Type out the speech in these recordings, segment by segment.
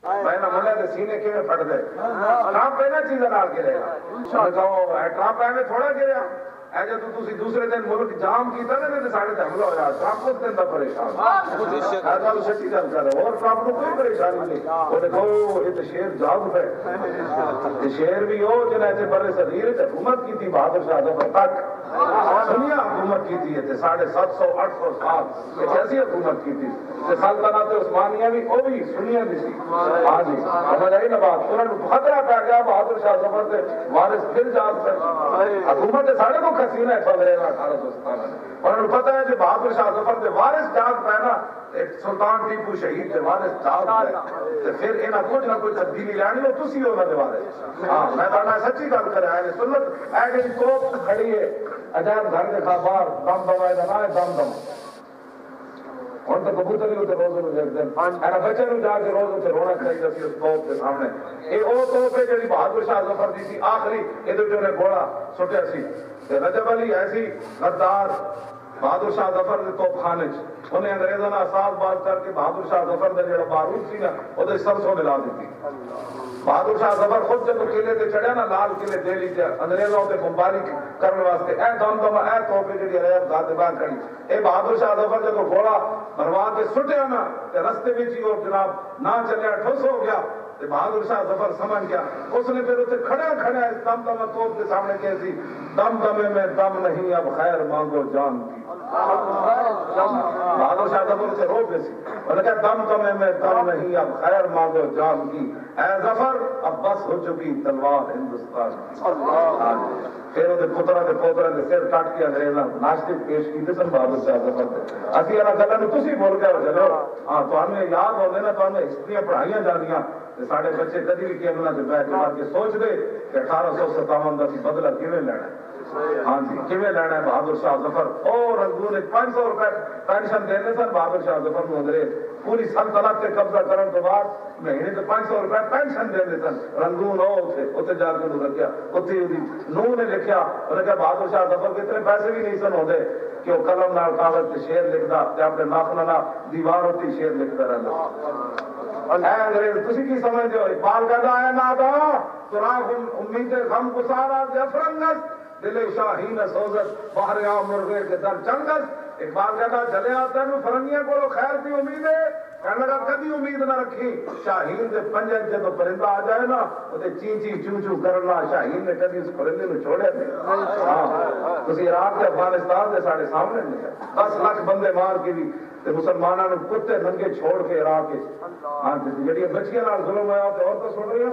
میں نہ ملے تے سینے کیویں پھٹ دے ٹرمپ اینا چیزاں نال گرے گا کہو ٹرمپ ایویں تھوڑا گریا اے جے تسی دوسرے دن ملک جام کیتا نا تے ساڈے تے حملہ ہویا ٹرمپ اس دن دا پریشان ہے گل سچی گل کر رہے اور ٹرمپ نو کوئی پریشانی نہیں وہ دیکھو یہ تے شیر جاگ پے تے شیر بھی ہو جنہیں تے برے صغیر تے حکومت کیتی بہادر شاہ ظفر تک دنیا حکومت کیتی ہے تے 750 800 سال یہ ایسی حکومت کیتی تے سلطنت عثمانیہ بھی وہ بھی سنیاں دی سی ہاں جی سمجھ آئی نا بات انہوں نے خطرہ پہ گیا بہادر شاہ ظفر سے وارث پھر جاگ پہ حکومت ساڑھے کو کھسینہ ہے 1857 انہوں نے پتہ ہے جو بہادر شاہ ظفر سے وارث جاگ پہ نا ایک سلطان ٹیپو شہید کے وارث جاگ پہ پھر انہاں کچھ نہ کچھ تبدیلی لانی ہو تسی ہو نہ وارث ہاں میں تو سچی گل کر رہا ہے سنت اے جی توپ کھڑی ہے عجائب گھر کے خبر دم دمائے نہ دم دم ہوں تو کبوتر نہیں ہوتے روز روز دیکھتے ہیں بچے نو جا کے روز اسے رونا چاہیے سی اس توپ کے سامنے یہ وہ توپ ہے جی بہادر شاہ ظفر دی سی آخری یہ نے گھوڑا سٹیا سی رجب علی ایسی غدار بہادر شاہ ظفر کے توپ خانے انہیں انگریزوں نے اساس باز کر کے بہادر شاہ ظفر کا جڑا بارود سی نا وہ سرسوں ملا دیتی بہادر شاہ ظفر خود جب قلعے تے چڑھیا نا لال قلعے دہلی تے انگریزوں تے بمباری کرنے واسطے اے دم دم اے توپے جڑی ریب ذات باہر کھڑی اے بہادر شاہ ظفر جب گھوڑا بھروا کے سٹیا نا تے رستے وچ ہی وہ جناب نہ چلیا ٹھوس ہو گیا تے بہادر شاہ ظفر سمجھ گیا اس نے پھر اسے کھڑا کھڑا اس دم دم توپ کے سامنے کہی دم دمے میں دم نہیں اب خیر مانگو جان کی بہادر شاہ ظفر سے رو پہ سی انہوں نے کہا دم دمے میں دم نہیں اب خیر مانگو جان کی اے ظفر اب بس ہو چکی تلوار ہندوستان کی پھر وہ پترا کے پوترا کے سر کٹ کے انگریزاں ناشتے پیش کیتے سن بہادر شاہ ظفر سے اسی انہاں گلاں نوں تسی بول کے چلو ہاں تانوں یاد ہوندے نا تانوں ہسٹریاں پڑھائیاں جاندیاں تے ساڈے بچے کدی بھی کیبلاں تے بیٹھ کے سوچ دے کہ 1857 دا بدلہ کیویں لینا ہے ہاں جی کیویں لینا ہے بہادر شاہ ظفر اور رنگون 500 روپے پینشن دینے سن بہادر شاہ ظفر کو انگریز پوری سلطنت سے قبضہ کرنے کے بعد مہینے تو 500 روپے پینشن دینے سن رنگون اتنے جا کے رکھا اتنے نوح نے لکھیا انہوں نے کہا بہادر شاہ ظفر کے اتنے پیسے بھی نہیں سن ہوتے کہ وہ قلم نال کاغذ سے شعر لکھتا اپنے ناخن دیوار ہوتی شعر لکھتا رہتا اے انگریز تسی کی سمجھتے ہو اقبال کہتا ہے نادا سراغ امید غم گسارا افرنگس دل شاہین سوزت باہر آ مرغے کے در چنگس اقبال کہتا چلے آتا ہے فرنگیاں کو خیر کی امید ہے کہنے لگا کبھی امید نہ رکھی شاہین سے پنجے جب پرندہ آ جائے نا اسے چی چی چو چو کرنا شاہین نے کبھی اس پرندے کو چھوڑے تھے تسی عراق کے افغانستان کے ساڑھے سامنے نہیں ہے 10 لاکھ بندے مار کے بھی مسلمانوں نے کتے ننگے چھوڑ کے عراق کے ہاں جڑی بچیاں نال ظلم ہوا تو اور تو سن رہی ہیں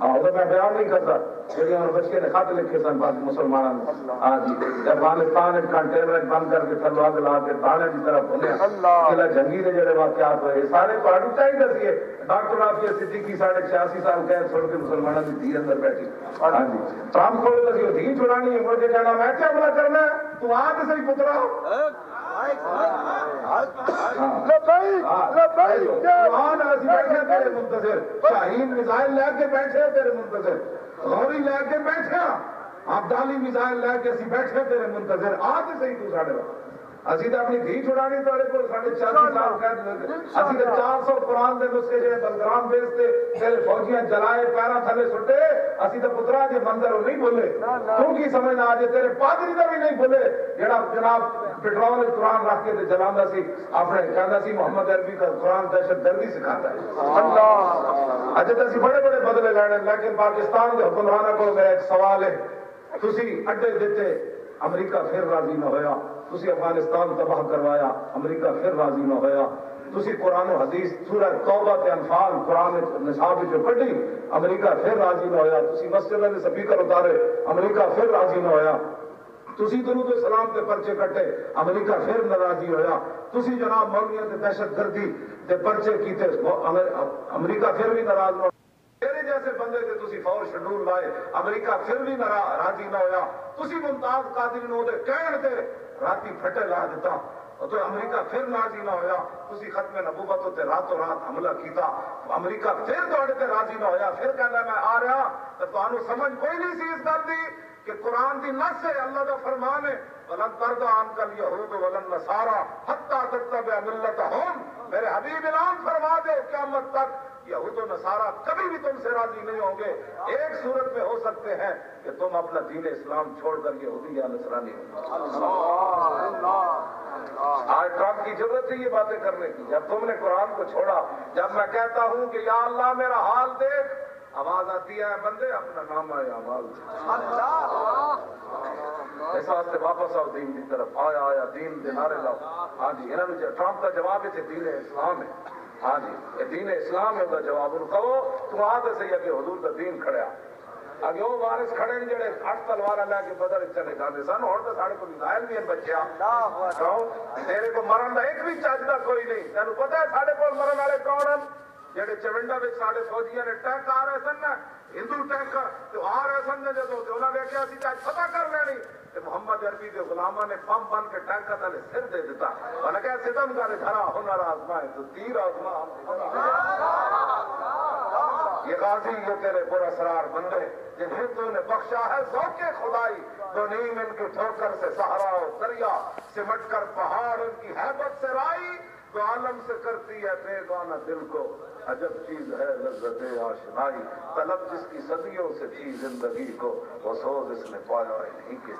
وہ میں بیان نہیں کرتا جڑی اور بچے نے خط لکھے سن بعد مسلمانوں نے ہاں جی افغانستان کنٹینر بند کر کے تھلوا کے لا کے تانے کی طرف بولے قلعہ جنگی کے جڑے واقعات ہوئے سارے پہاڑی چاہیے دسیے ڈاکٹر عافیہ صدیقی 86.5 سال قید چھوڑ کے مسلمانوں کی دھی اندر بیٹھی ہاں جی ٹرمپ کو دسی دھی چھڑانی ہے مڑ کے کہنا میں کیا حملہ کرنا ہے تو آ کے صحیح پترا شاہین میزائل لے کے بیٹھے تیرے منتظر غوری لے کے بیٹھے عبدالی میزائل لے کے اسی بیٹھے تیرے منتظر آج صحیح تو ساڑھے اسی تو اپنی دھی چھڑانی تھوڑے کو 86 سال قید لگے اسی تو 400 قرآن دے نسخے جے بلگرام بیچتے تیرے فوجیاں جلائے پیرا تھلے سٹے اسی تو پترا جے منظر نہیں بھولے تو کی سمجھنا آج تیرے پادری کا بھی نہیں بھولے جڑا جناب پٹرول قرآن رکھ کے جلانا سی اپنے کہنا سی محمد عربی کا قرآن دہشت گردی سکھاتا ہے اللہ اج تو اسی بڑے بڑے بدلے لینے لیکن پاکستان کے حکمرانوں کو میرا ایک سوال ہے تسی اڈے دیتے امریکہ پھر راضی نہ ہویا تسی افغانستان تباہ کروایا امریکہ پھر راضی نہ ہویا تسی قرآن و حدیث سورہ توبہ تے انفال قرآن نصاب جو کٹی امریکہ پھر راضی نہ ہویا تسی مسجد میں سپیکر اتارے امریکہ پھر راضی نہ ہویا تسی درود السلام تے پرچے کٹے امریکہ پھر ناراضی ہویا تسی جناب مولویوں تے دہشت گردی تے پرچے کیتے امریکہ پھر بھی ناراض نہ تیرے جیسے بندے تے تسی فور شیڈول لائے امریکہ پھر بھی راضی نہ ہویا تسی ممتاز قادری نو دے کہن تے راتی پھٹے لا دیتا تو امریکہ پھر راضی نہ ہویا تسی ختم نبوت تے راتوں رات حملہ کیتا امریکہ پھر توڑے تے راضی نہ ہویا پھر کہندا میں آ رہا تے تانوں سمجھ کوئی نہیں سی اس گل دی کہ قرآن دی نص ہے، اللہ دا فرمان ہے وَلَن تَرْضَىٰ عَنْكَ الْيَهُودُ وَلَا النَّصَارَىٰ حَتَّىٰ تَتَّبِعَ مِلَّتَهُمْ، میرے حبیب اعلان فرما دے قیامت تک یہود و نصارہ کبھی بھی تم سے راضی نہیں ہوں گے، ایک صورت میں ہو سکتے ہیں کہ تم اپنا دین اسلام چھوڑ کر یہودی یا نصرانی ہو۔ آج ٹرمپ کی ضرورت ہے یہ باتیں کرنے کی، جب تم نے قرآن کو چھوڑا، جب میں کہتا ہوں کہ یا اللہ میرا حال دیکھ، آواز آتی ہے بندے اپنا نام آئے آواز اس واسطے واپس آؤ دین کی طرف، آیا دین دے نعرے لاؤ۔ ہاں جی انہوں نے ٹرمپ کا جواب ہے دین اسلام ہے، ہاں جی یہ دین اسلام ہے، جواب ان کہو تم آتے سے کہ حضور کا دین کھڑیا اگے وہ وارث کھڑے نے جڑے 8 تلوار لے کے بدر چلے جاتے سن، ہوں تو سارے کو میزائل بھی ہیں بچیا، تیرے کو مرن کا ایک بھی چج کا کوئی نہیں، تینوں پتا ہے سارے کو مرن والے کون ہیں؟ جڑے چونڈا میں سارے فوجیاں نے ٹینک آ رہے سن نا، ہندو ٹینک تو آ رہے سن نے جدو انہوں نے ویکیا سی چاہے فتح کر لینی تے محمد عربی کے غلاماں نے بم بن کے ٹینک تلے سر دے دیتا، انہوں نے کہا ستم کا دھرا ہنر آزمائے تو تیر آزما یہ غازی یہ تیرے پر اسرار بندے جن ہندو نے بخشا ہے ذوق خدائی، تو نیم ان کی ٹھوکر سے صحرا و دریا سمٹ کر پہاڑ ان کی ہیبت سے رائی، تو عالم سے کرتی ہے بیگانہ دل کو عجب چیز ہے لذت آشنائی، طلب جس کی صدیوں سے تھی زندگی کو وہ سوز اس نے پایا نہیں کہ